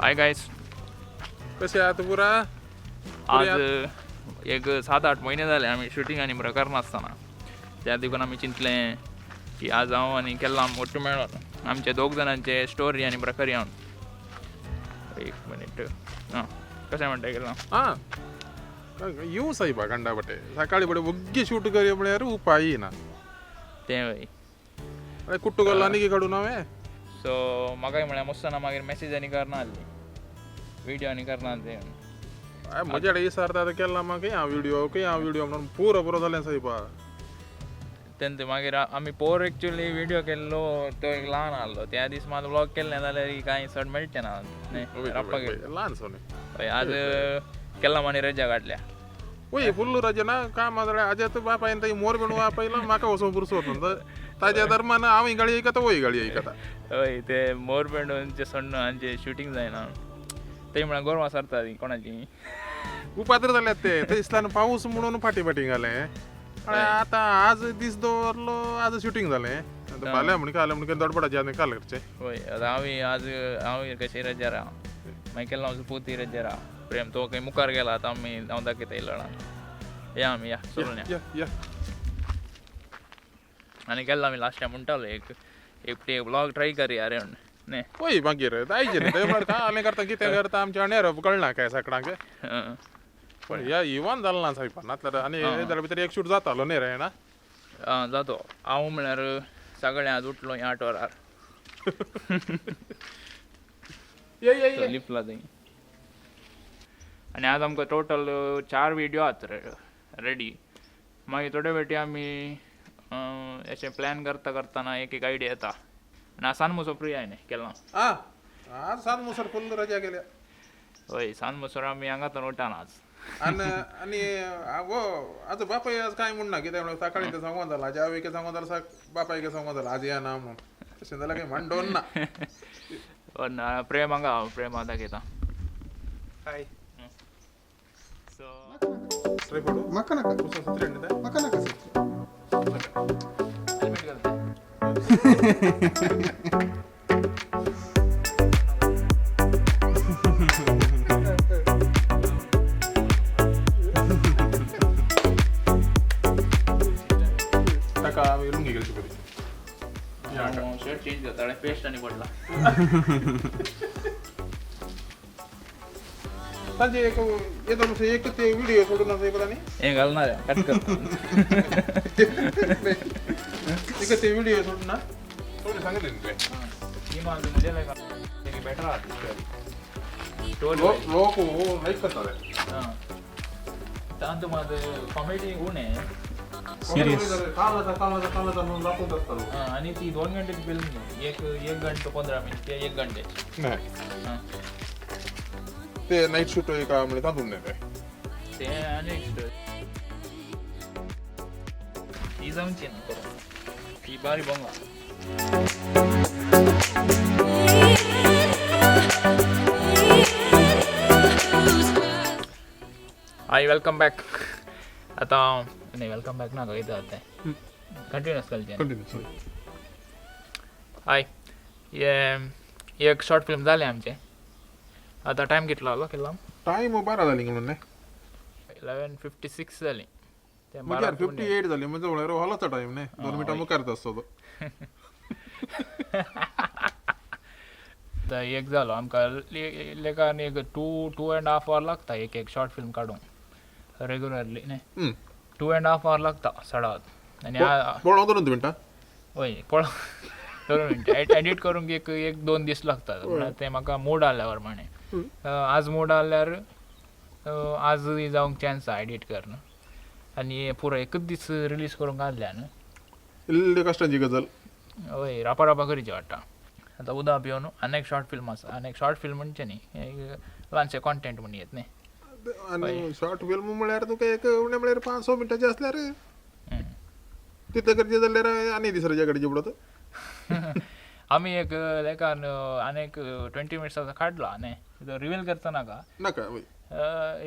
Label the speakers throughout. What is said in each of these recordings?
Speaker 1: Hi guys,
Speaker 2: कसे आहात पुरा?
Speaker 1: आज एक 7-8 महिने झाले आम्ही शूटिंग आणि प्रकार नसताना त्या देखून आम्ही चिंतले की आज हांव आणि केल्लाम मोठे मेळून आमचे दोग जणांचे स्टोरी आणि प्रकार येऊन एक मिनिट कशें म्हणटा केल्लाम
Speaker 2: हां येऊ साहेबा गंडा बटे सकाळी बडे वग्गी शूट करी म्हळ्यार उपाय येना
Speaker 1: तें वय
Speaker 2: अरे कुट्टू गल्ला आनी काडून हांवें
Speaker 1: सो म्हाकाय म्हळ्यार मस्तना मागीर मॅसेजांनी करना आसली व्हिडियोनी करना ते
Speaker 2: मजा इसरता केला मग व्हिडिओ म्हणून पुरो जालें साहेबा
Speaker 1: तेन्ना मागीर आमी पोर एक्चुअली व्हिडिओ केल्लो तो एक ल्हान आहलो त्या दीस मात व्लॉग केल्लें जाल्यार कांय चड मेळचें ना रावपाक
Speaker 2: ल्हान सोने
Speaker 1: आज केल्लाम आनी रजा काडल्या
Speaker 2: वय फुल्ल रजा ना काम आजात बापायन ताई मोर बनवा पयला म्हाका वचून पुरसो ताज्या दरम्यान हांव गाडी ऐकता वय गाडी ऐकता
Speaker 1: हय ते मोर पेंडूनचे सण्ण हांचे शूटिंग जायना ते म्हळ्यार गोरवां सरता ती कोणाची
Speaker 2: उपात्र जाल्यात ते दिसताना पाऊस म्हणून फाटी घालें आता आज दीस दवरलो आज शूटिंग जालें फाल्यां म्हणून दडपडाचे आनी काल करचें
Speaker 1: हय आतां हांव कशें रजा राव मागीर केल्लो हांव पोती रजा राव प्रेम तो खंय मुखार गेला आतां हांव दाखयता येयलो या आमी या चलून या आनी केल्लो आमी लास्ट टायम म्हणटालो एक ब्लॉग ट्राय करया रे न्ही
Speaker 2: वय मागीर जायचें न्ही आमी करता कितें करता आमच्या नेरप कळना काय सकाळांक पण ह्या इवन जालें ना साहेब नातल्यार आनी जाल्यार भितर एक शूट जातालो न्ही रे ना
Speaker 1: जातो हांव म्हळ्यार सगळें आज उठलो 8 वरार लिफ्टला थंय आनी आज आमकां टोटल 4 व्हिडिओ आहात रेडी मागीर थोडे फावटी आमी अशें प्लॅन करतना एक आयडिया येता आनी आज सान मोसो फ्री न्ही केल्लो
Speaker 2: आज सान मुसर फुल्ल रजा गेल्या
Speaker 1: हय सान मोसोर आमी हांगातून वटाना आज
Speaker 2: आनी आज बापाय आज कांय म्हणना कित्याक म्हणल्यार सकाळीं तें सांगून जालां आवयके सांगून जाल्यार बापायके सांगून जालां आज येना म्हणून तशें जाल्यार कांय म्हणडोन ना
Speaker 1: प्रेम हांगा प्रेम हांव दाखयता
Speaker 2: हाय
Speaker 1: सो
Speaker 2: ट्राय पडू
Speaker 3: म्हाका नाका म्हाका नाका
Speaker 1: हेल्मेट घालता
Speaker 2: ताका आमी लुंगी घालची पडली
Speaker 1: शर्ट चेंज करता आणि पेस्ट आणि पडला
Speaker 2: तांचे एक येतो म्हणजे एक ते व्हिडिओ सोडून असं पता न्ही
Speaker 1: हे घालणार आहे कट कर
Speaker 2: एक ते व्हिडिओ सोडून ना थोडी सांगितले तुवें
Speaker 1: ही माझं म्हणजे लायक बेटर आहा
Speaker 2: लोक लाईक करतात
Speaker 1: हां तांतू माझं कॉमेडी गुण आहे
Speaker 2: कामाचा म्हणून दाखवत असतात
Speaker 1: आणि ती 2 घंटेची फिल्म एक घंटा 15 मिनिट ते 1 घंटे
Speaker 2: नाही
Speaker 1: हां
Speaker 2: ते नाईट शूट एका म्हणजे तांदून नाही काय
Speaker 1: ते नेक्स्ट ती जाऊनची ना करून ती बारी बंगा हाय वेलकम बॅक आता नाही वेलकम बॅक ना इथं आता कंटिन्यूस कलचे हाय एक शॉर्ट फिल्म जाले आमचे आता टाइम कितलो आलो केल्लो
Speaker 2: टाइम 12 जाली म्हणून
Speaker 1: 11:56 जाली ते
Speaker 2: 58 जाली म्हणजे म्हळ्यार हॉलाचा टाइम न्ही 2 मिनिटां मुखार आसतो तो
Speaker 1: एक जालो आमकां लेखान एक 2.5 वर लागता एक शॉर्ट फिल्म काडूंक रेग्युलरली न्ही 2.5 वर लागता सडावत आनी
Speaker 2: पळोवंक 2 मिनिटां
Speaker 1: हय पळोवंक 2 मिनटां एडिट करूंक एक 2 दीस लागतात म्हळ्यार ते म्हाका मूड आसल्या प्रमाणे आज मूड आसल्यार आज जावंक चान्स आहा एडिट करून आनी पुरो एकच दीस रिलीज करूंक आसल्यान
Speaker 2: इल्ली कश्टांची गजाल
Speaker 1: हय रापा करची वाडटा आतां उदक पिवन आनी एक शॉर्ट फिल्म आसा आनी एक शॉर्ट फिल्म म्हणचे न्ही ल्हानशें कॉन्टेंट म्हण येत न्ही
Speaker 2: आनी शॉर्ट फिल्म म्हळ्यार तुका एक म्हळ्यार 5-6 मिनटांची आसल्यार तितले करचे जाल्यार आनी दीस रजा काडची पडत
Speaker 1: आमी एक लेखान आनी एक 20 मिनिट्साचो काडला न्ही तो रिवील करता नाका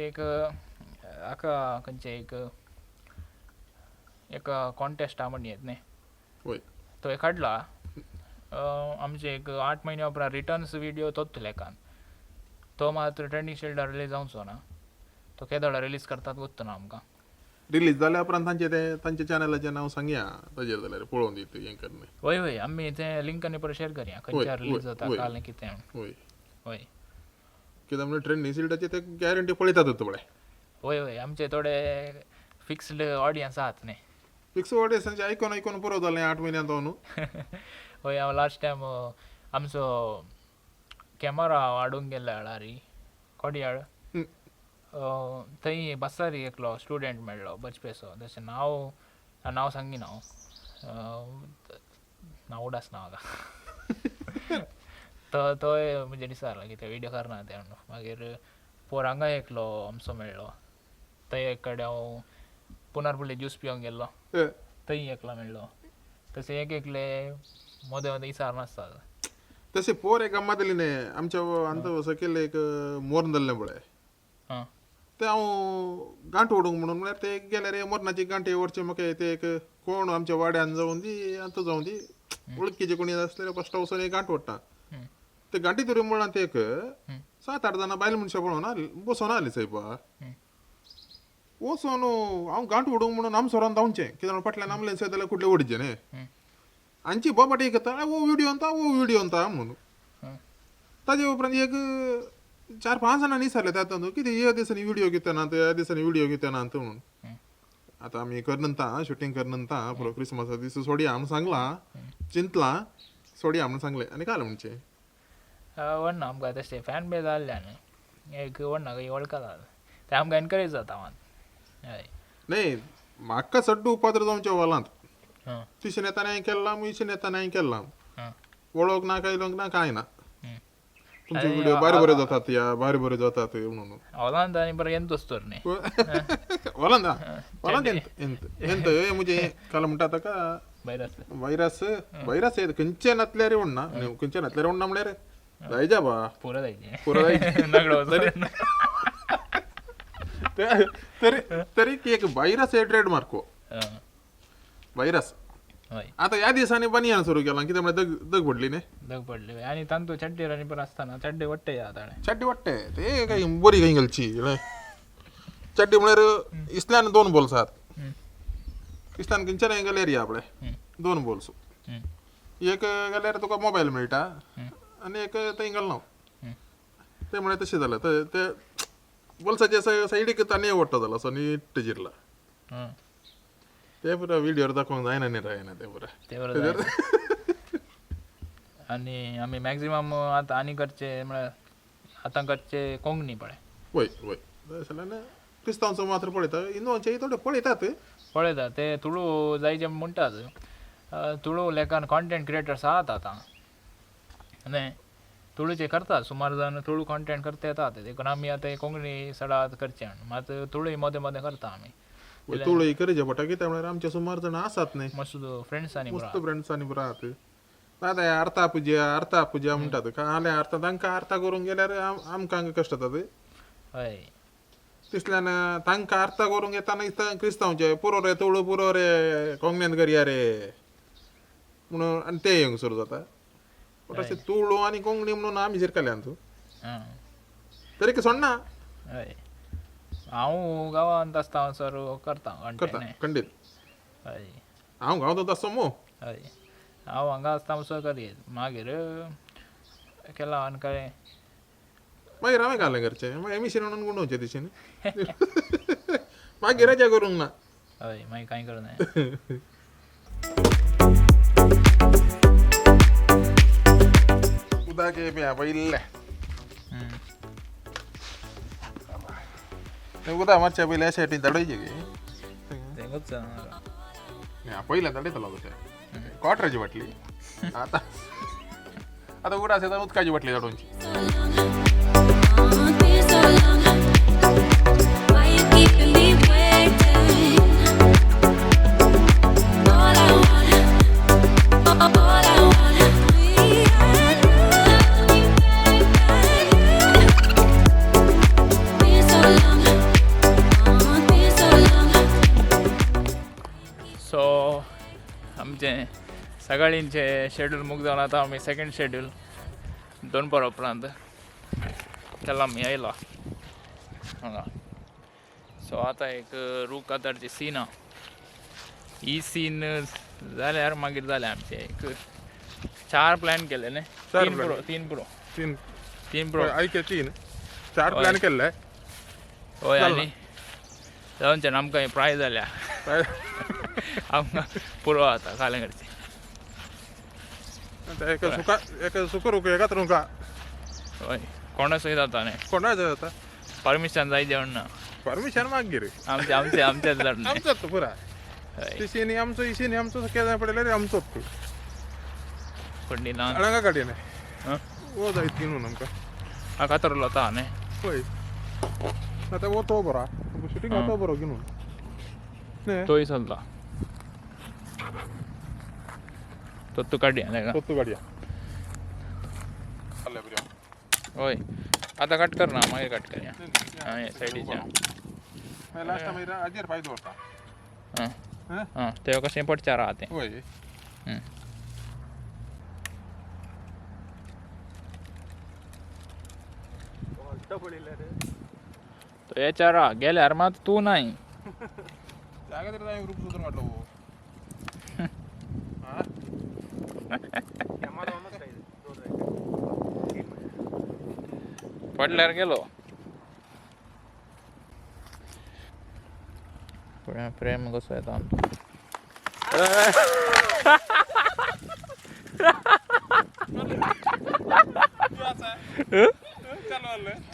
Speaker 1: एक हाका खंयचे एक कॉन्टेस्ट आहा म्हण येत न्ही तो एक काडला आमचे एक 8 महिन्या उपरांत रिटर्न्स व्हिडिओ तोच लेखान तो मात्र ट्रेंडिंग शेड्यूल रिलीज जावचो ना तो केदोळा रिलीज करतात गोत्तो ना आमकां
Speaker 2: रिलीज जाल्या उपरांत तांच्या चॅनलाचें नांव सांगया ताजेर जाल्यार पळोवन दिता हें करना
Speaker 1: वय वय आमी तें लिंक आनी परत शेअर करया खंयच्यार रिलीज जाता
Speaker 2: वय.
Speaker 1: काल कितें
Speaker 2: वय
Speaker 1: वय
Speaker 2: कित्याक म्हणल्यार ट्रेंडिंग सिल्डाचे ते गॅरंटी पळयतातच बळे
Speaker 1: वय वय आमचे थोडे फिक्स्ड ऑडियन्स आहात न्ही
Speaker 2: फिक्स ऑडियन्सांचे आयकोन पुरो जालें 8 म्हयन्यांत तो न्हू
Speaker 1: वय हांव लास्ट टायम आमचो कॅमेरा हाडूंक गेल्लो हाडारी कोडयाळ थंय बसारी एकलो स्टुडंट मेळ्ळो बचपेचो तशें नांव सांगिना हांव नांव उडास ना म्हाका तोय म्हणजे दिसारलो की ते विडियो करना ते म्हणून मागीर पोरांगा एकलो आमचो मेळ्ळो थंय एक कडेन हांव पुनर्पुली ज्यूस पिवंक गेल्लो थंय एकलो मेळ्ळो तशें एकले मदें मदें विचार नासतात
Speaker 2: तशें पोर एक गम्मत जाली न्ही आमच्या आमचो सकयल एक मोरण जाल्लें पळय
Speaker 1: हां
Speaker 2: ते हांव गांठ ओडूंक म्हणून म्हळ्यार ते गेल्यार मोरणाची गांठी ओडचे म्हाका ते एक कोण आमच्या वाड्यान जावन दी आतां जावन दी वळखीचे कोणी आसल्यार फस्ट वचून एक गांठ ओडटा ते गांठी तरी म्हणून ते एक 7-8 जाणां बायल मनशां पळोवन बसोन आली सायबा वचोन हांव गांठ ओडूंक म्हणून आम सोरोन धांवचें कित्याक फाटल्यान आमलें सय जाल्यार कुठलें ओडचें न्ही हांची बोबाटी करता वो व्हिडिओ अंता म्हणून ताजे उपरांत एक 4-5 जाणांनी विचारलें तातूंत कितें ह्या दिसांनी व्हिडिओ घेता ना ह्या दिसांनी व्हिडिओ घेता ना म्हणून आतां आमी करनता शुटींग करनता पुरो क्रिसमसा दीस सोडया म्हणून सांगलां चिंतलां सोडया म्हणून सांगलें आनी काल म्हणचें
Speaker 1: व्हडना आमकां तशें फॅन बेज आहल्यान एक व्हडना खंय वळखता ते आमकां एनकरेज जाता हय
Speaker 2: न्ही म्हाका सड्डू उपात्र जावचें वॉलांत
Speaker 1: हां
Speaker 2: तिशें नेतांनी हांवें केल्लां इशें नेतांनी हांवें केल्लां
Speaker 1: हां
Speaker 2: वळोवंक ना कांय ना कांय ना तुमचे व्हिडिओ बरे जातात बरे जातात म्हणून
Speaker 1: हॉलांत आनी बरो येंतूच तर न्ही
Speaker 2: वॉलांत ಎಂತ मुझे काल म्हणटा ताका ವೈರಸ್ खंयचे नातल्यार म्हणना खंयचे नातल्यार म्हणना म्हळ्यार जायजा बा
Speaker 1: पुरो जायचें
Speaker 2: पुरो तरी एक व्हायरस हे ट्रेडमार्क व्हायरस
Speaker 1: हय
Speaker 2: आता ह्या दिसांनी बनियान सुरू केला कित्याक म्हळ्यार दग पडली न्ही
Speaker 1: दग पडले आनी तांतू चड्डेर आनी बरो आसतना चड्डे वट्टे ताणे
Speaker 2: चड्डी वाटते ते काही बरी काही घालची चड्डी म्हळ्यार इस्ल्यान 2 बॉल्स आहात इस्ल्यान खंयच्यान गेल्यार या आपले 2 बॉल्स एक गेल्यार तुका मोबायल मेळटा आनी एक थंय घालना ते म्हळ्यार तशें जालें ते बॉल्साच्या सायडीक ताणी ओडटा जालो असो नीट जिरला ते पुरो व्हिडिओर दाखोवंक जायना न्ही रायना ते पुरो
Speaker 1: ते बरो आनी आमी मॅक्झिमम आतां आनी करचे म्हळ्यार आतां करचे कोंकणी पळय
Speaker 2: वय जाल्यार क्रिस्तांवांचो मात्र पळयता हिंदूवांचेय थोडे
Speaker 1: पळयता ते तुळू जायचे म्हणटात तुळू लेखान कॉन्टेंट क्रिएटर्स आहात आतां न्ही तुळूचे करतात सुमार जाण तुळू कॉन्टेंट करता येतात देखून आमी आतां कोंकणी सडात करचे मात तुळूय मदें मदें करता आमी
Speaker 2: तुळय करचे पडटा कित्याक म्हळ्यार आमचे सुमार जाण आसात न्ही
Speaker 1: मस्त फ्रेंड्सांनी
Speaker 2: मस्त फ्रेंड्सांनी बरो आहात आतां आर्ता पुजा म्हणटात काले आर्ता तांकां आर्ता करूंक गेल्यार आमकां कश्ट जातात
Speaker 1: हय
Speaker 2: तिसल्यान तांकां आर्ता करूंक येताना दिसता क्रिस्तांवचे पुरो रे तुळू पुरो रे कोंकण्यान करया रे म्हणून आनी ते येवंक सुरू जाता बट अशें तुळू आनी कोंकणी म्हणून आमी शिरकल्यान तूं तरी सोडना
Speaker 1: हय हांव गांवांत आसता सर करता
Speaker 2: खंडीत
Speaker 1: हय
Speaker 2: हांव गांवांत आसता मो
Speaker 1: हय हांव हांगा आसता सो करीत मागीर केला आनी काय
Speaker 2: मागीर हांवें घालें करचें मागीर एमिशन म्हणून गुंडोवचें दिशेन मागीर रजा करूंक ना
Speaker 1: हय मागीर कांय करना
Speaker 2: उदक पयले उदक मातशें पयले अशें धाडोयचें
Speaker 1: तेंगूच
Speaker 2: पयलें धाडयतलो तशें क्वॉटराची बाटली आतां उडा आसा उदकाची बाटली धाडोवची
Speaker 1: सो आमचें सकाळींचें शेड्यूल मुग जावन आतां आमी सेकंड शेड्यूल 2 उपरांत केल्लाम यायला हांगा. सो आतां एक रूख कातारची सीन आहा. ही सीन जाल्यार मागीर जालें आमचें एक 4 प्लॅन केले न्ही. 3 पुरो तीन पुरो
Speaker 2: ऐके 4 प्लॅन केल्ले.
Speaker 1: हय आनी जावनच्यान आमकां हे प्रायज जाल्या आमकां पुरो जाता कालें करचें.
Speaker 2: एक सुकर एका तुमका
Speaker 1: हय कोणाचोय जाता न्ही.
Speaker 2: कोणा जाता
Speaker 1: परमिशन जाय जेवण ना.
Speaker 2: परमिशन मागीर
Speaker 1: आमचेच लढणें.
Speaker 2: आमचोच तो पुरा.
Speaker 1: हय
Speaker 2: तिशीनी आमचो इशीनी आमचो केदां पडले रे आमचोच तू.
Speaker 1: पण ना
Speaker 2: अळंगा काडये वो जायत घेऊन आमकां
Speaker 1: कातरलो आतां न्ही.
Speaker 2: पळय आतां वो तो बरो शुटींग तो बरो घेऊन
Speaker 1: तोय चलता तो काडया तेका.
Speaker 2: तो गाडया
Speaker 1: हय आतां कट कर ना मागीर कट करया. हे सायडीच्या
Speaker 2: लास्ट टाइम हाजेर फायदो होता.
Speaker 1: हां तें कशें पडचार आहा तें.
Speaker 2: होय
Speaker 1: तो याच्यार आहा गेल्यार मात तूं नाय.
Speaker 2: जागा तरी जाय ग्रुप सुद्दां वाटलो वो.
Speaker 1: पडल्यार गेलो. प्रेम कसो येता आमचो.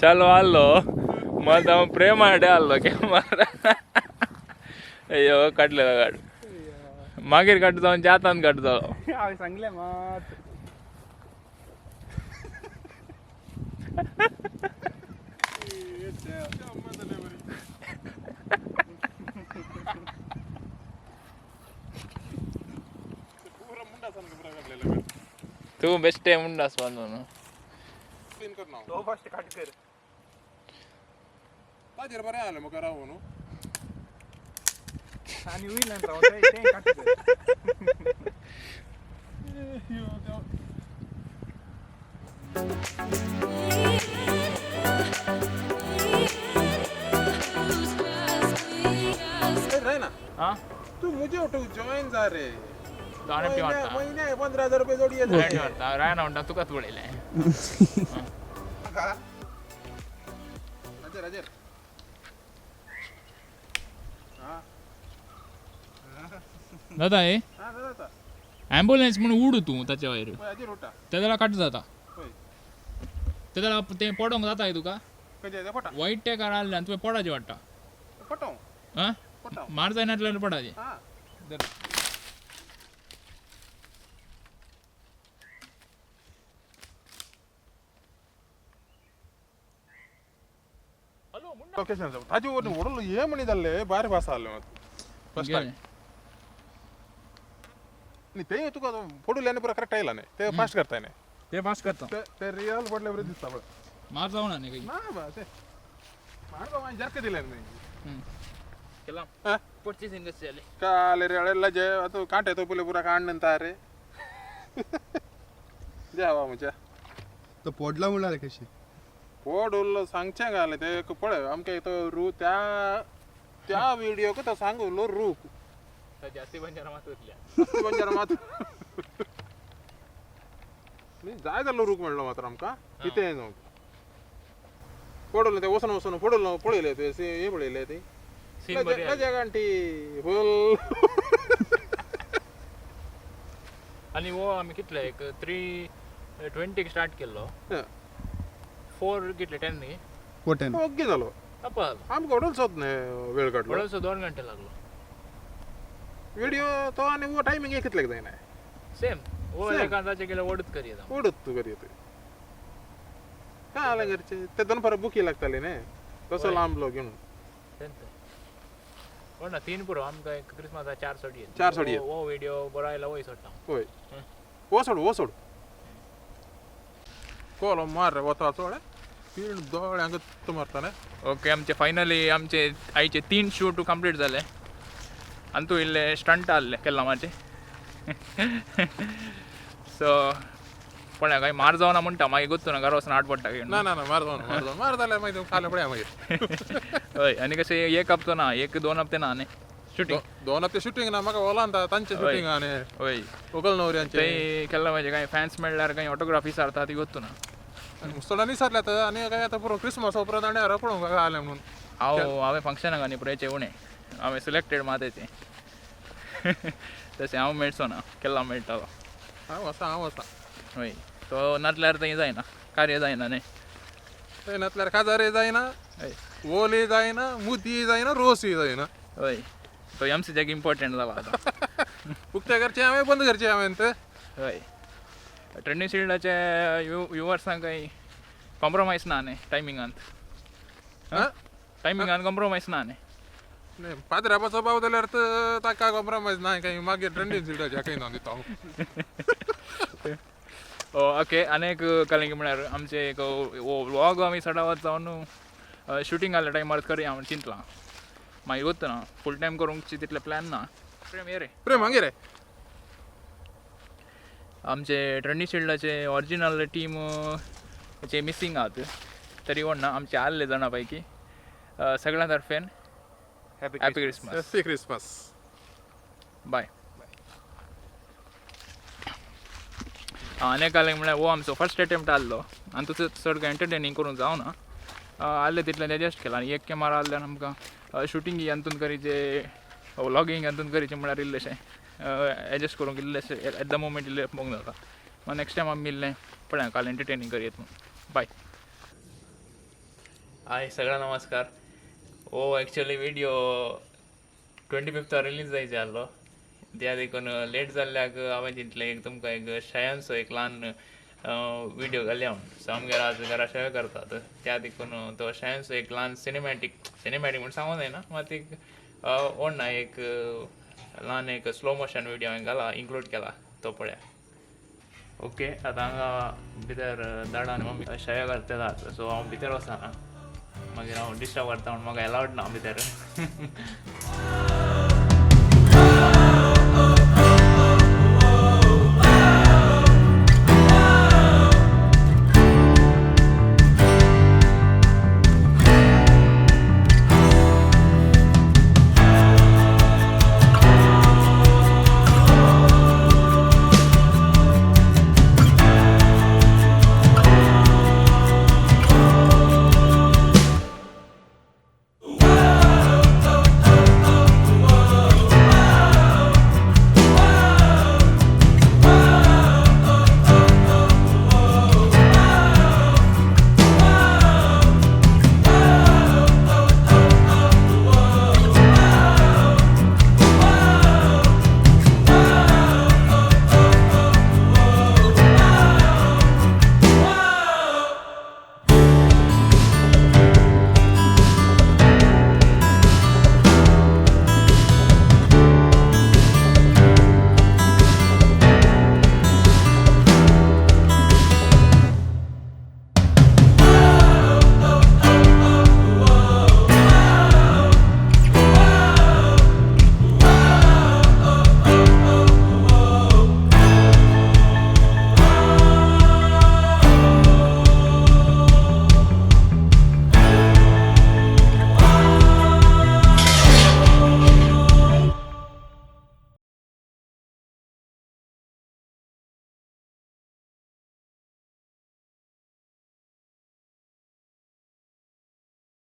Speaker 1: चालो आल्लो मग हांव प्रेम हाडे आल्लो कॅमेरा. अय्यो काडलेलो काड मागीर काड जावन जातान काड जालो.
Speaker 3: हांवें सांगलें मात
Speaker 1: तू बेस्ट मुंडास बांधून
Speaker 2: क्लीन कर ना
Speaker 3: तो फर्स्ट कट कर.
Speaker 2: ताजेर बरें आलें म्हाका रावो न्हू.
Speaker 3: आणि होईल राव ते कट कर.
Speaker 2: रायना
Speaker 1: हां
Speaker 2: तू मुझे उठू जॉइन जा रे.
Speaker 1: गाणे वाटता
Speaker 2: महिने 15,000 रुपये जोडी येत
Speaker 1: वाटता रायना म्हणटा तुकाच पडयलें.
Speaker 2: हाजेर हाजेर
Speaker 1: दादा हे
Speaker 2: हां जाता
Speaker 1: ॲम्ब्युलन्स म्हणून उड तूं ताच्या वयर
Speaker 2: पळय हाजेर उठा
Speaker 1: त्या जाल्यार कट जाता.
Speaker 2: पळय
Speaker 1: त्या जाल्यार तें पडोंक जाता तुका.
Speaker 2: कजे ते पटा
Speaker 1: वायट टॅकार आसलें आनी तुवें पडाचें वाडटा.
Speaker 2: पटाव
Speaker 1: हां
Speaker 2: पटाव
Speaker 1: मार जायना जाल्यार पडाचें.
Speaker 2: हां ಲೊಕೇಶನ್ ತಾಜಿ ಒಡಲು ಏನ್ ಮಾಡಿದಲ್ಲೇ ಬಾರಿ ಭಾಸ ಅಲ್ಲ ಫಸ್ಟ್ ಟೈಮ್ ನೀ ते तुका फोटो लेने पूरा करेक्ट आयला नाही ते फास्ट करताय नाही
Speaker 1: ते फास्ट करता
Speaker 2: ते रिअल पडले बरे दिसता बघ
Speaker 1: मार जावना न्ही काही.
Speaker 2: ना बा ते मार बा जास्त दिले नाही
Speaker 1: केला
Speaker 2: हां
Speaker 1: पुढची सीन कशी झाली.
Speaker 2: काले रे अळेला जे आता कांटे तो पुले पुरा काढ नंतर रे जेवा म्हणजे
Speaker 3: तो पोडला म्हणणार कशी
Speaker 2: पोडूल सांगचे घाले ते पळय आमके तो रू त्या व्हिडिओ को तो सांगू लो रू
Speaker 1: जास्ती बंजारा मात उरल्या.
Speaker 2: बंजारा मात मी जाय जालो रूक म्हणलो मात्र आमका किती न्हू पडलं ते वसन वसन पडलं पळयले ते हे पळयले ते
Speaker 1: सीन बरी
Speaker 2: लजा गांठी फुल
Speaker 1: आणि वो आम्ही कितले एक 3:20 स्टार्ट केल्लो 4 कितले 10 न्ही
Speaker 3: पोटेन
Speaker 2: ओके जालो
Speaker 1: अपल
Speaker 2: आमका ओडल सोद ने वेळ काढलो
Speaker 1: थोडंसं 2 घंटे लागलो.
Speaker 2: व्हिडिओ तो आणि वो टायमिंग एक कितले जायना
Speaker 1: सेम वो एखाद्याचे गेलं ओढत करी येता.
Speaker 2: ओढत तू करी येते काय आला घरचे ते दोन फार बुकी लागताले ने तसं लांबलो घेऊन
Speaker 1: हो ना 3 पुरो आमकां एक क्रिसमसा 4 सोडी
Speaker 2: 4 सोडी
Speaker 1: वो व्हिडिओ बरो आयला वय सोडटा.
Speaker 2: होय वो सोड कोलो मार रे वता सोड तीन दोळ्यांक तो मारता ने.
Speaker 1: ओके आमचे फायनली आमचे आयचे 3 शूट कंप्लीट जाले आनी तूं इल्ले स्टंट आसले केल्लामाचे. सो पण काही मार जाऊ ना म्हणटा मागीर गोत्तू ना घरा वचून आठ पडटा घेऊन
Speaker 2: ना मार जाल्यार मागीर फाल्यां पळया मागीर
Speaker 1: हय आनी कशें एक हप्तो ना एक दोन हप्ते ना न्ही शूटिंग
Speaker 2: 2 हप्ते शूटिंग ना म्हाका ओलांता तांचे शूटिंग आनी
Speaker 1: हय
Speaker 2: व्हंकल न्हवऱ्यांचे
Speaker 1: ते केल्ला पाहिजे काही फॅन्स मेळ्ळ्यार काही ऑटोग्राफी सारता ती गोत्तू ना
Speaker 2: मुस्तोडा विसरल्यात आनी काय आतां पुरो क्रिसमस उपरांत आनी हांव पळोवंक आलें म्हणून
Speaker 1: हांवें फंक्शनाक आनी पुरेचे उणें हांवें सिलेक्टेड मातेचे तशें हांव मेळचो ना केल्ला मेळटालो
Speaker 2: हांव वसा
Speaker 1: हय तो नातल्यार थंय जायना कार्य जायना न्ही
Speaker 2: थंय नातल्यार काजारय जायना
Speaker 1: हय
Speaker 2: ओलय जायना मुदी जायना रोसय जायना
Speaker 1: हय तो एमसीच्याक इम्पॉर्टंट जाला आतां
Speaker 2: उक्ते करचें हांवें बंद करचें हांवें ते
Speaker 1: हय ट्रेंडिंग शिल्डाचे युवर्सांक काही कॉम्प्रोमायज ना न्ही टायमिंगांत टायमिंगान कॉम्प्रोमायज ना न्ही
Speaker 2: पाद्रापाचो पाव जाल्यार ताका कॉम्प्रोमायज ना काही मागीर ट्रेंडिंग सिल्डाचे काही ना दिता हांव
Speaker 1: ओके आनीक कळ्ळें म्हळ्यार आमचे एक व्लॉग आमी सडावत जावन शूटिंग जाल्ल्या टायमार करया म्हण चिंतलां मागीर वता ना फूल टायम करूंकची तितले प्लॅन ना प्रेम ये रे
Speaker 2: प्रेम हांगे रे
Speaker 1: आमचे ट्रेंडिंग शिल्डाचे ऑरिजिनल टीम चे मिसींग आहात तरी कोण ना आमचे आल्ले जाणां पैकी सगळ्यां तर्फेन happy Christmas
Speaker 2: happy Christmas
Speaker 1: bye आनी काले म्हळ्यार हो आमचो फर्स्ट अटेम्प्ट आसलो आनी तो चड काय एंटरटेनींग करूंक जावना आसलें तितलें एडजस्ट केलां आनी एक कॅमेरा आसल्यार आमकां शूटिंग हातून करीचे व्लॉगिंग हातून करीचें म्हळ्यार इल्लेशें एडजस्ट करूंक इल्लेशें एट द मोमेंट इल्लें पळोवंक जाता मागीर नेक्स्ट टायम आमी मिल्लें पळया काल एंटरटेनींग करयत म्हणून बाय हाय सगळ्यांना नमस्कार हो एक्चुअली व्हिडिओ 25th रिलीज जायचे आसलो त्या देखून लेट जाल्ल्याक हांवें चिंतलें एक तुमकां एक शाळांचो एक ल्हान व्हिडिओ घालया म्हणून सो आमगेर आज घरा शेव करतात त्या देखून तो शाळांचो एक ल्हान सिनेमॅटीक म्हणून सांगूं जायना मात एक ओन ना एक ल्हान एक स्लो मोशन व्हिडिओ हांवें घाला इन्क्लूड केला तो पळया ओके आतां हांगा भितर दाडा आनी मम्मी शेव करतात सो हांव भितर वचना मागीर हांव डिस्टर्ब करता म्हणून म्हाका एलावड ना भितर